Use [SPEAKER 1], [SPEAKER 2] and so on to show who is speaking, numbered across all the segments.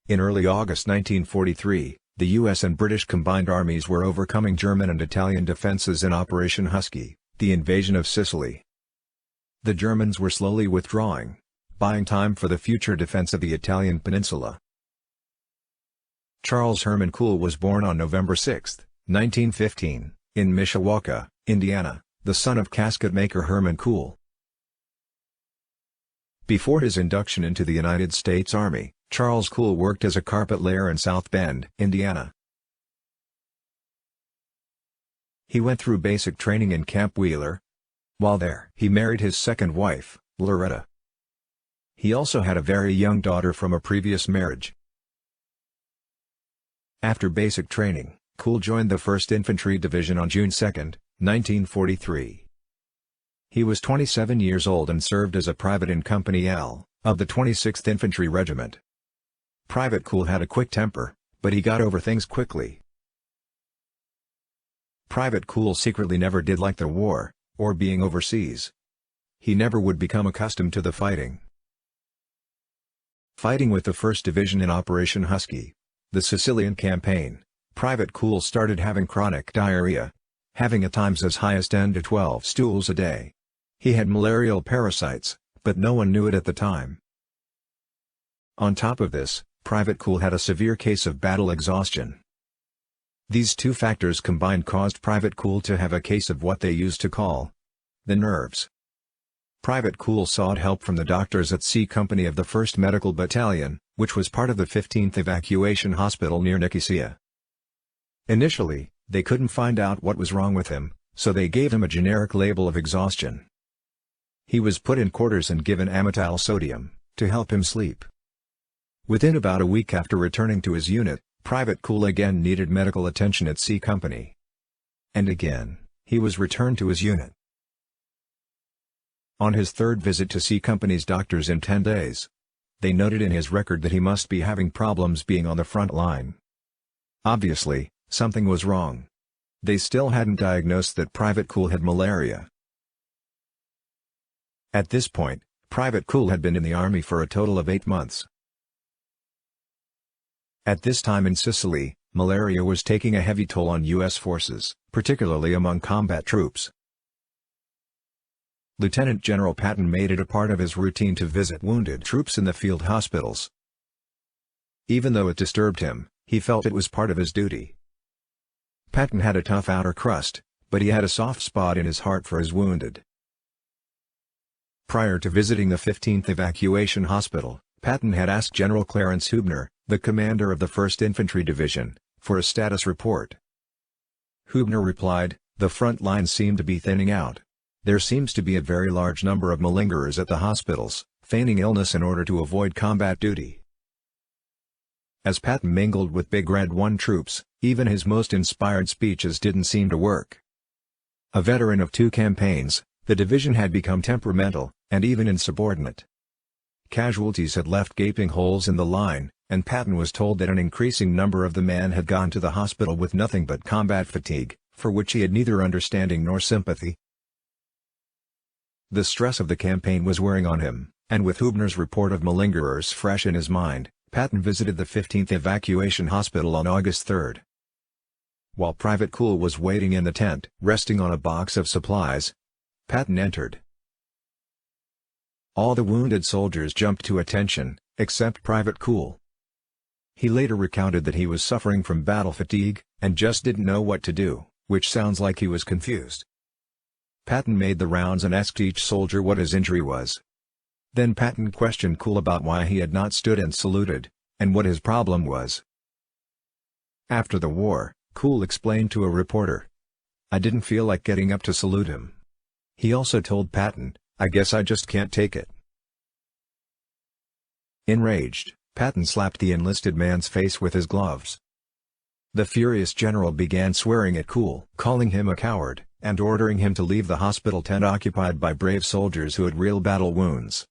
[SPEAKER 1] In early August 1943, the U.S. and British combined armies were overcoming German and Italian defenses in Operation Husky, the invasion of Sicily. The Germans were slowly withdrawing, buying time for the future defense of the Italian peninsula. Charles Herman Kuhl was born on November 6, 1915, in Mishawaka, Indiana, the son of casket maker Hermann Kuhl. Before his induction into the United States Army, Charles Kuhl worked as a carpet layer in South Bend, Indiana. He went through basic training in Camp Wheeler. While there, he married his second wife, Loretta. He also had a very young daughter from a previous marriage. After basic training, Kuhl joined the 1st Infantry Division on June 2, 1943. He was 27 years old and served as a private in Company L, of the 26th Infantry Regiment. Private Kuhl had a quick temper, but he got over things quickly. Private Kuhl secretly never did like the war, or being overseas. He never would become accustomed to the fighting. Fighting with the 1st Division in Operation Husky, the Sicilian campaign, Private Kuhl started having chronic diarrhea, having at times as high as 10 to 12 stools a day. He had malarial parasites, but no one knew it at the time. On top of this, Private Kuhl had a severe case of battle exhaustion. These two factors combined caused Private Kuhl to have a case of what they used to call the nerves. Private Kuhl sought help from the doctors at C Company of the 1st Medical Battalion, which was part of the 15th Evacuation Hospital near Nicosia. Initially, they couldn't find out what was wrong with him, so they gave him a generic label of exhaustion. He was put in quarters and given amytal sodium, to help him sleep. Within about a week after returning to his unit, Private Kuhl again needed medical attention at C Company. And again, he was returned to his unit. On his third visit to C Company's doctors in 10 days, they noted in his record that he must be having problems being on the front line. Obviously, something was wrong. They still hadn't diagnosed that Private Kuhl had malaria. At this point, Private Kuhl had been in the Army for a total of 8 months. At this time in Sicily, malaria was taking a heavy toll on U.S. forces, particularly among combat troops. Lieutenant General Patton made it a part of his routine to visit wounded troops in the field hospitals. Even though it disturbed him, he felt it was part of his duty. Patton had a tough outer crust, but he had a soft spot in his heart for his wounded. Prior to visiting the 15th Evacuation Hospital, Patton had asked General Clarence Hubner, the commander of the 1st Infantry Division, for a status report. Hubner replied, "The front lines seem to be thinning out. There seems to be a very large number of malingerers at the hospitals, feigning illness in order to avoid combat duty." As Patton mingled with Big Red 1 troops, even his most inspired speeches didn't seem to work. A veteran of 2 campaigns, the division had become temperamental, and even insubordinate. Casualties had left gaping holes in the line, and Patton was told that an increasing number of the men had gone to the hospital with nothing but combat fatigue, for which he had neither understanding nor sympathy. The stress of the campaign was wearing on him, and with Hubner's report of malingerers fresh in his mind, Patton visited the 15th Evacuation Hospital on August 3. While Private Kuhl was waiting in the tent, resting on a box of supplies, Patton entered. All the wounded soldiers jumped to attention, except Private Kuhl. He later recounted that he was suffering from battle fatigue, and just didn't know what to do, which sounds like he was confused. Patton made the rounds and asked each soldier what his injury was. Then Patton questioned Kuhl about why he had not stood and saluted, and what his problem was. After the war, Kuhl explained to a reporter, "I didn't feel like getting up to salute him." He also told Patton, "I guess I just can't take it." Enraged, Patton slapped the enlisted man's face with his gloves. The furious general began swearing at Kuhl, calling him a coward, and ordering him to leave the hospital tent occupied by brave soldiers who had real battle wounds.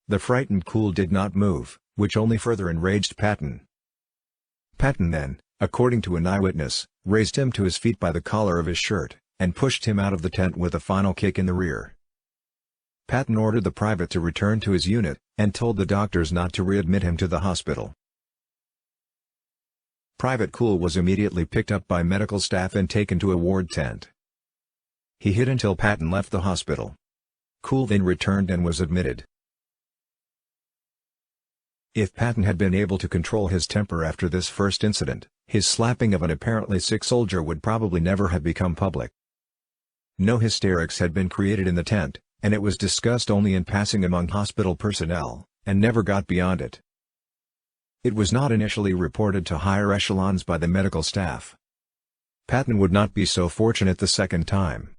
[SPEAKER 1] The frightened Kuhl did not move, which only further enraged Patton. Patton then, according to an eyewitness, raised him to his feet by the collar of his shirt, and pushed him out of the tent with a final kick in the rear. Patton ordered the private to return to his unit, and told the doctors not to readmit him to the hospital. Private Cool was immediately picked up by medical staff and taken to a ward tent. He hid until Patton left the hospital. Cool then returned and was admitted. If Patton had been able to control his temper after this first incident, his slapping of an apparently sick soldier would probably never have become public. No hysterics had been created in the tent, and it was discussed only in passing among hospital personnel, and never got beyond it. It was not initially reported to higher echelons by the medical staff. Patton would not be so fortunate the second time.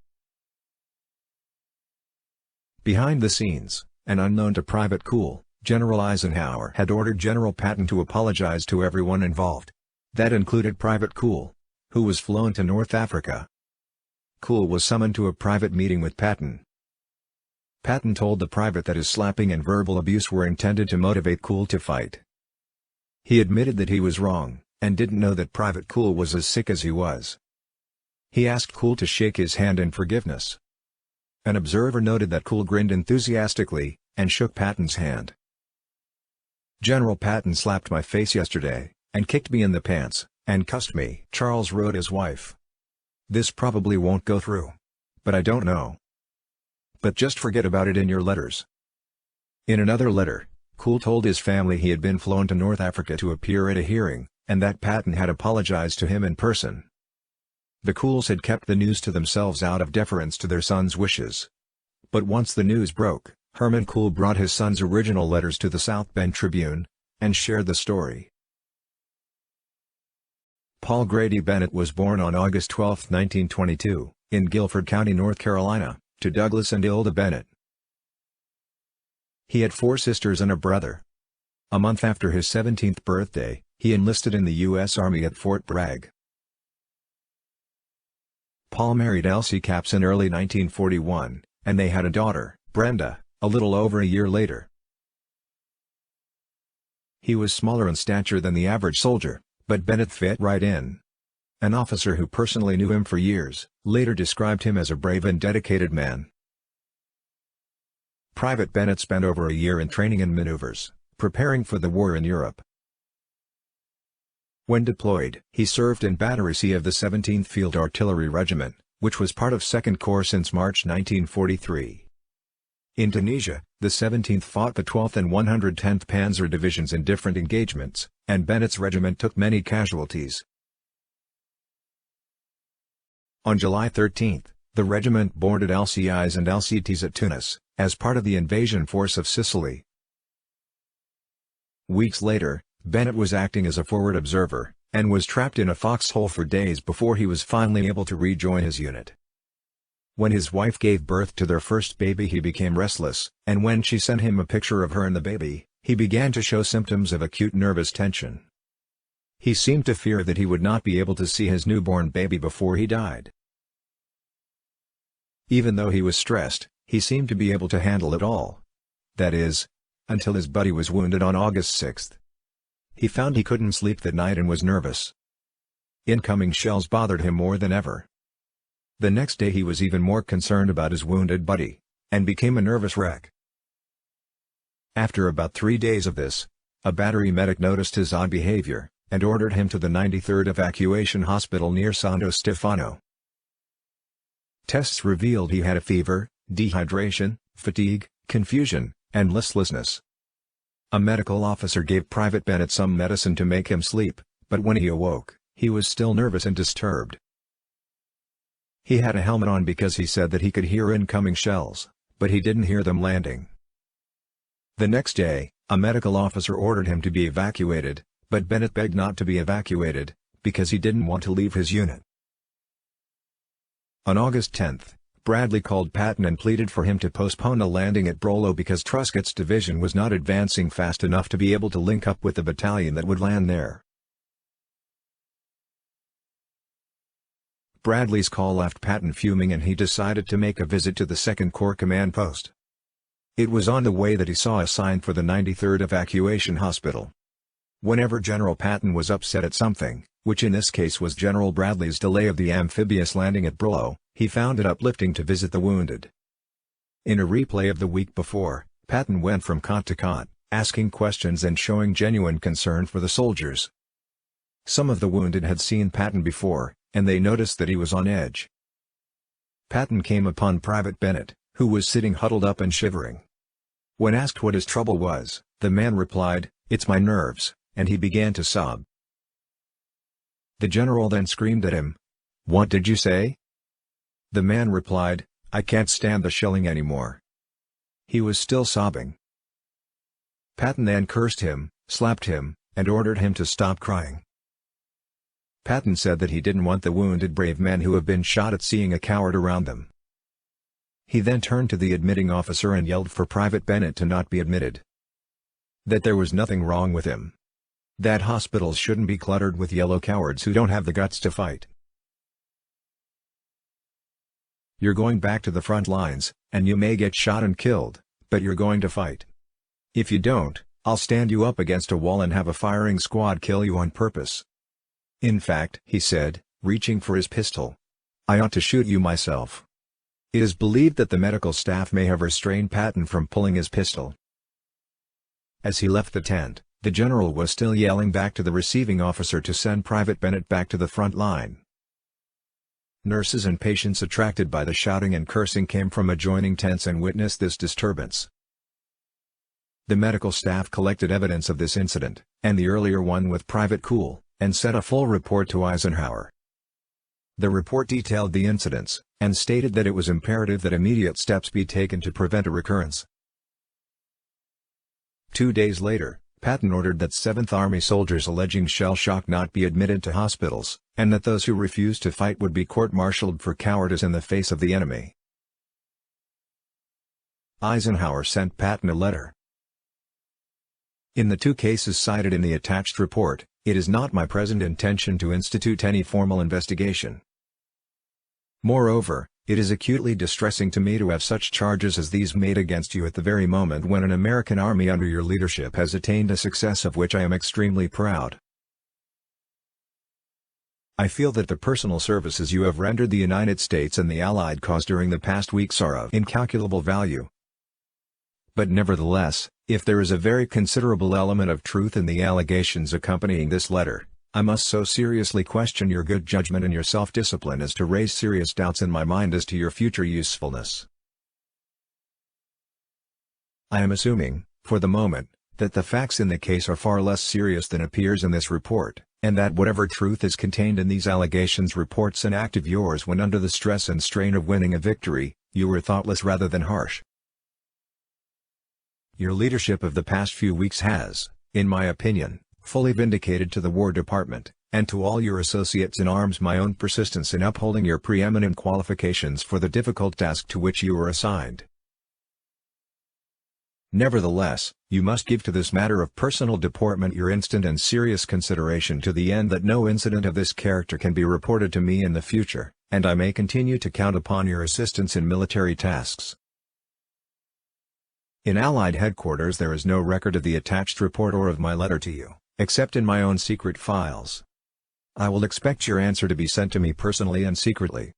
[SPEAKER 1] Behind the scenes, and unknown to Private Cool, General Eisenhower had ordered General Patton to apologize to everyone involved. That included Private Cool, who was flown to North Africa. Cool was summoned to a private meeting with Patton. Patton told the private that his slapping and verbal abuse were intended to motivate Cool to fight. He admitted that he was wrong, and didn't know that Private Cool was as sick as he was. He asked Cool to shake his hand in forgiveness. An observer noted that Cool grinned enthusiastically, and shook Patton's hand. "General Patton slapped my face yesterday, and kicked me in the pants, and cussed me," Charles wrote his wife. "This probably won't go through. But I don't know. But just forget about it in your letters." In another letter, Cool told his family he had been flown to North Africa to appear at a hearing, and that Patton had apologized to him in person. The Cools had kept the news to themselves out of deference to their son's wishes. But once the news broke, Hermann Cool brought his son's original letters to the South Bend Tribune, and shared the story. Paul Grady Bennett was born on August 12, 1922, in Guilford County, North Carolina, to Douglas and Ilda Bennett. He had 4 sisters and a brother. A month after his 17th birthday, he enlisted in the U.S. Army at Fort Bragg. Paul married Elsie Capps in early 1941, and they had a daughter, Brenda, a little over a year later. He was smaller in stature than the average soldier, but Bennett fit right in. An officer who personally knew him for years, later described him as a brave and dedicated man. Private Bennett spent over a year in training and maneuvers, preparing for the war in Europe. When deployed, he served in Battery C of the 17th Field Artillery Regiment, which was part of 2nd Corps since March 1943. In Tunisia, the 17th fought the 12th and 110th Panzer Divisions in different engagements, and Bennett's regiment took many casualties. On July 13, the regiment boarded LCIs and LCTs at Tunis, as part of the invasion force of Sicily. Weeks later, Bennett was acting as a forward observer, and was trapped in a foxhole for days before he was finally able to rejoin his unit. When his wife gave birth to their first baby, he became restless, and when she sent him a picture of her and the baby, he began to show symptoms of acute nervous tension. He seemed to fear that he would not be able to see his newborn baby before he died. Even though he was stressed, he seemed to be able to handle it all. That is, until his buddy was wounded on August 6. He found he couldn't sleep that night and was nervous. Incoming shells bothered him more than ever. The next day he was even more concerned about his wounded buddy, and became a nervous wreck. After about 3 days of this, a battery medic noticed his odd behavior, and ordered him to the 93rd Evacuation Hospital near Santo Stefano. Tests revealed he had a fever, dehydration, fatigue, confusion, and listlessness. A medical officer gave Private Bennett some medicine to make him sleep, but when he awoke, he was still nervous and disturbed. He had a helmet on because he said that he could hear incoming shells, but he didn't hear them landing. The next day, a medical officer ordered him to be evacuated, but Bennett begged not to be evacuated, because he didn't want to leave his unit. On August 10, Bradley called Patton and pleaded for him to postpone a landing at Brolo because Truscott's division was not advancing fast enough to be able to link up with the battalion that would land there. Bradley's call left Patton fuming, and he decided to make a visit to the 2nd Corps command post. It was on the way that he saw a sign for the 93rd Evacuation Hospital. Whenever General Patton was upset at something, which in this case was General Bradley's delay of the amphibious landing at Brolo, he found it uplifting to visit the wounded. In a replay of the week before, Patton went from cot to cot, asking questions and showing genuine concern for the soldiers. Some of the wounded had seen Patton before, and they noticed that he was on edge. Patton came upon Private Bennett, who was sitting huddled up and shivering. When asked what his trouble was, the man replied, "It's my nerves," and he began to sob. The general then screamed at him, "What did you say?" The man replied, "I can't stand the shelling anymore." He was still sobbing. Patton then cursed him, slapped him, and ordered him to stop crying. Patton said that he didn't want the wounded brave men who have been shot at seeing a coward around them. He then turned to the admitting officer and yelled for Private Bennett to not be admitted. That there was nothing wrong with him. That hospitals shouldn't be cluttered with yellow cowards who don't have the guts to fight. You're going back to the front lines, and you may get shot and killed, but you're going to fight. If you don't, I'll stand you up against a wall and have a firing squad kill you on purpose. In fact, he said, reaching for his pistol, I ought to shoot you myself. It is believed that the medical staff may have restrained Patton from pulling his pistol. As he left the tent, the general was still yelling back to the receiving officer to send Private Bennett back to the front line. Nurses and patients attracted by the shouting and cursing came from adjoining tents and witnessed this disturbance. The medical staff collected evidence of this incident, and the earlier one with Private Cool, and sent a full report to Eisenhower. The report detailed the incidents, and stated that it was imperative that immediate steps be taken to prevent a recurrence. 2 days later, Patton ordered that 7th Army soldiers alleging shell shock not be admitted to hospitals, and that those who refused to fight would be court-martialed for cowardice in the face of the enemy. Eisenhower sent Patton a letter. In the 2 cases cited in the attached report, it is not my present intention to institute any formal investigation. Moreover, it is acutely distressing to me to have such charges as these made against you at the very moment when an American army under your leadership has attained a success of which I am extremely proud. I feel that the personal services you have rendered the United States and the Allied cause during the past weeks are of incalculable value. But nevertheless, if there is a very considerable element of truth in the allegations accompanying this letter, I must so seriously question your good judgment and your self-discipline as to raise serious doubts in my mind as to your future usefulness. I am assuming, for the moment, that the facts in the case are far less serious than appears in this report, and that whatever truth is contained in these allegations reports an act of yours when under the stress and strain of winning a victory, you were thoughtless rather than harsh. Your leadership of the past few weeks has, in my opinion, fully vindicated to the War Department, and to all your associates in arms my own persistence in upholding your preeminent qualifications for the difficult task to which you were assigned. Nevertheless, you must give to this matter of personal deportment your instant and serious consideration to the end that no incident of this character can be reported to me in the future, and I may continue to count upon your assistance in military tasks. In Allied headquarters there is no record of the attached report or of my letter to you, except in my own secret files. I will expect your answer to be sent to me personally and secretly.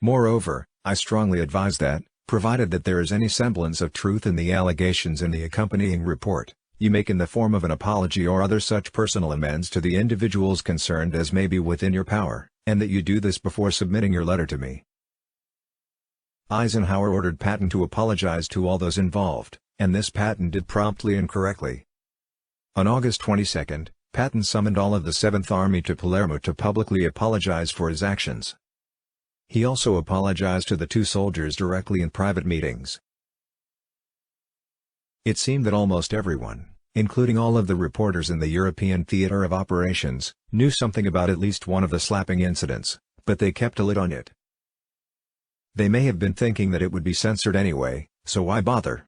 [SPEAKER 1] Moreover, I strongly advise that, provided that there is any semblance of truth in the allegations in the accompanying report, you make in the form of an apology or other such personal amends to the individuals concerned as may be within your power, and that you do this before submitting your letter to me. Eisenhower ordered Patton to apologize to all those involved, and this Patton did promptly and correctly. On August 22, Patton summoned all of the 7th Army to Palermo to publicly apologize for his actions. He also apologized to the 2 soldiers directly in private meetings. It seemed that almost everyone, including all of the reporters in the European theater of operations, knew something about at least one of the slapping incidents, but they kept a lid on it. They may have been thinking that it would be censored anyway, so why bother?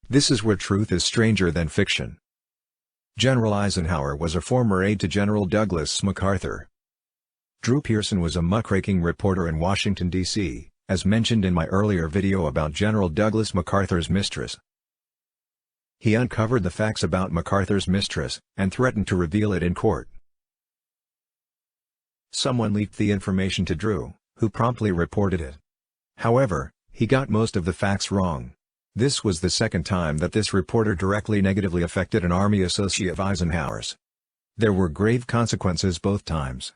[SPEAKER 1] This is where truth is stranger than fiction. General Eisenhower was a former aide to General Douglas MacArthur. Drew Pearson was a muckraking reporter in Washington, D.C., as mentioned in my earlier video about General Douglas MacArthur's mistress. He uncovered the facts about MacArthur's mistress, and threatened to reveal it in court. Someone leaked the information to Drew, who promptly reported it. However, he got most of the facts wrong. This was the second time that this reporter directly negatively affected an Army associate of Eisenhower's. There were grave consequences both times.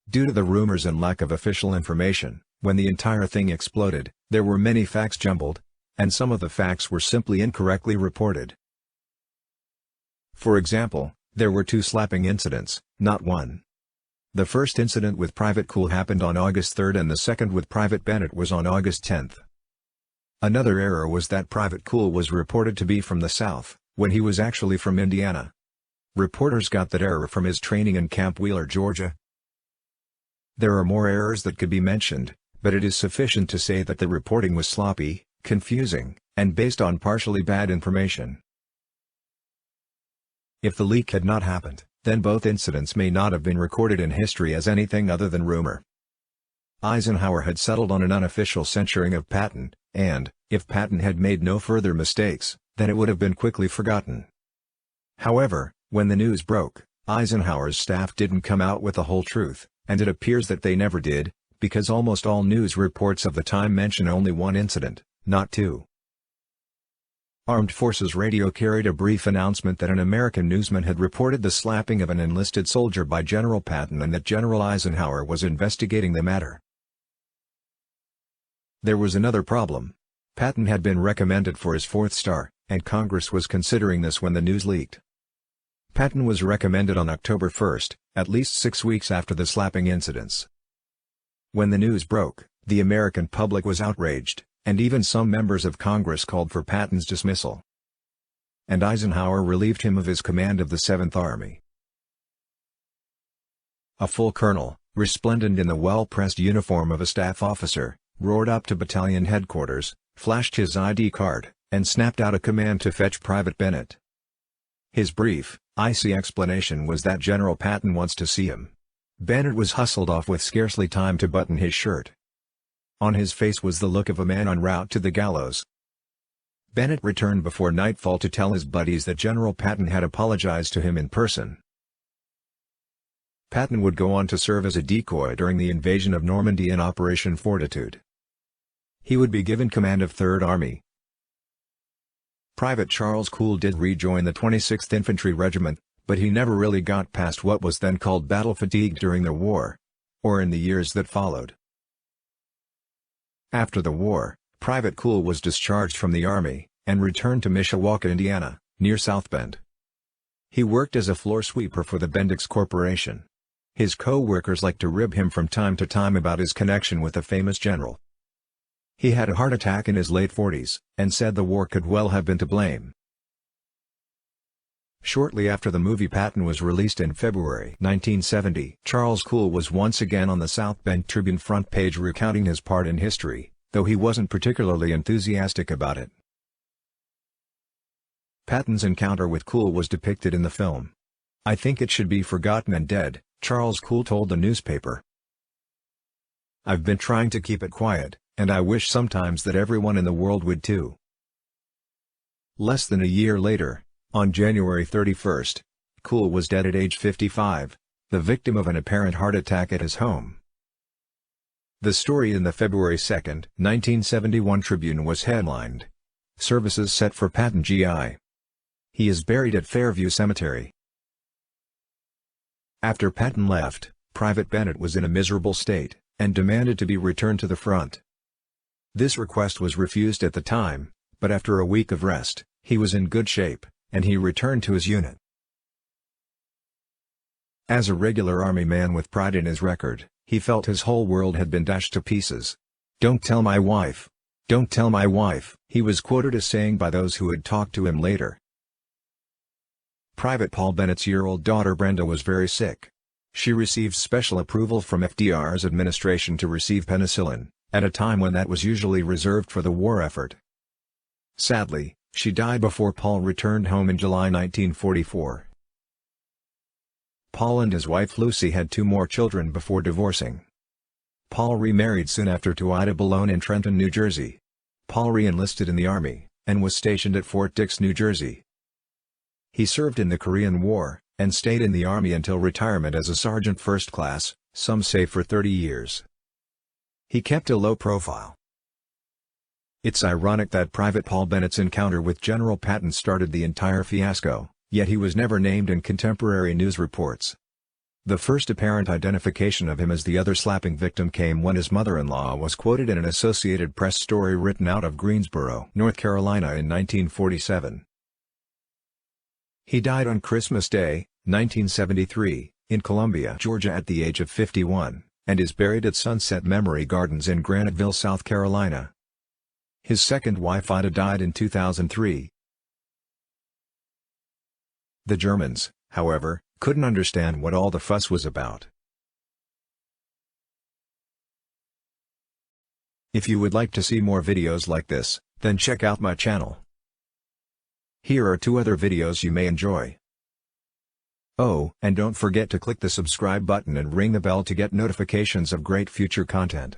[SPEAKER 1] Due to the rumors and lack of official information, when the entire thing exploded, there were many facts jumbled, and some of the facts were simply incorrectly reported. For example, there were 2 slapping incidents, not one. The first incident with Private Cool happened on August 3 and the second with Private Bennett was on August 10. Another error was that Private Cool was reported to be from the South, when he was actually from Indiana. Reporters got that error from his training in Camp Wheeler, Georgia. There are more errors that could be mentioned, but it is sufficient to say that the reporting was sloppy, confusing, and based on partially bad information. If the leak had not happened, then both incidents may not have been recorded in history as anything other than rumor. Eisenhower had settled on an unofficial censuring of Patton, and, if Patton had made no further mistakes, then it would have been quickly forgotten. However, when the news broke, Eisenhower's staff didn't come out with the whole truth, and it appears that they never did, because almost all news reports of the time mention only one incident, not 2. Armed Forces Radio carried a brief announcement that an American newsman had reported the slapping of an enlisted soldier by General Patton and that General Eisenhower was investigating the matter. There was another problem. Patton had been recommended for his 4th star, and Congress was considering this when the news leaked. Patton was recommended on October 1, at least 6 weeks after the slapping incidents. When the news broke, the American public was outraged, and even some members of Congress called for Patton's dismissal. And Eisenhower relieved him of his command of the 7th Army. A full colonel, resplendent in the well-pressed uniform of a staff officer, roared up to battalion headquarters, flashed his ID card, and snapped out a command to fetch Private Bennett. His brief, icy explanation was that General Patton wants to see him. Bennett was hustled off with scarcely time to button his shirt. On his face was the look of a man en route to the gallows. Bennett returned before nightfall to tell his buddies that General Patton had apologized to him in person. Patton would go on to serve as a decoy during the invasion of Normandy in Operation Fortitude. He would be given command of 3rd Army. Private Charles Cool did rejoin the 26th Infantry Regiment, but he never really got past what was then called battle fatigue during the war, or in the years that followed. After the war, Private Cool was discharged from the Army, and returned to Mishawaka, Indiana, near South Bend. He worked as a floor sweeper for the Bendix Corporation. His co-workers liked to rib him from time to time about his connection with the famous general. He had a heart attack in his late 40s, and said the war could well have been to blame. Shortly after the movie Patton was released in February 1970, Charles Cool was once again on the South Bend Tribune front page recounting his part in history, though he wasn't particularly enthusiastic about it. Patton's encounter with Cool was depicted in the film. "I think it should be forgotten and dead," Charles Cool told the newspaper. "I've been trying to keep it quiet, and I wish sometimes that everyone in the world would too." Less than a year later, on January 31, Cool was dead at age 55, the victim of an apparent heart attack at his home. The story in the February 2, 1971 Tribune was headlined, "Services Set for Patton GI. He is buried at Fairview Cemetery." After Patton left, Private Bennett was in a miserable state, and demanded to be returned to the front. This request was refused at the time, but after a week of rest, he was in good shape, and he returned to his unit. As a regular Army man with pride in his record, he felt his whole world had been dashed to pieces. "Don't tell my wife. Don't tell my wife," he was quoted as saying by those who had talked to him later. Private Paul Bennett's year-old daughter Brenda was very sick. She received special approval from FDR's administration to receive penicillin, at a time when that was usually reserved for the war effort. Sadly, she died before Paul returned home in July 1944. Paul and his wife Lucy had 2 more children before divorcing. Paul remarried soon after to Ida Balone in Trenton, New Jersey. Paul re-enlisted in the Army, and was stationed at Fort Dix, New Jersey. He served in the Korean War, and stayed in the Army until retirement as a sergeant first class, some say for 30 years. He kept a low profile. It's ironic that Private Paul Bennett's encounter with General Patton started the entire fiasco, yet he was never named in contemporary news reports. The first apparent identification of him as the other slapping victim came when his mother-in-law was quoted in an Associated Press story written out of Greensboro, North Carolina in 1947. He died on Christmas Day, 1973, in Columbia, Georgia at the age of 51, and is buried at Sunset Memory Gardens in Graniteville, South Carolina. His second wife Ida died in 2003. The Germans, however, couldn't understand what all the fuss was about. If you would like to see more videos like this, then check out my channel. Here are 2 other videos you may enjoy. Oh, and don't forget to click the subscribe button and ring the bell to get notifications of great future content.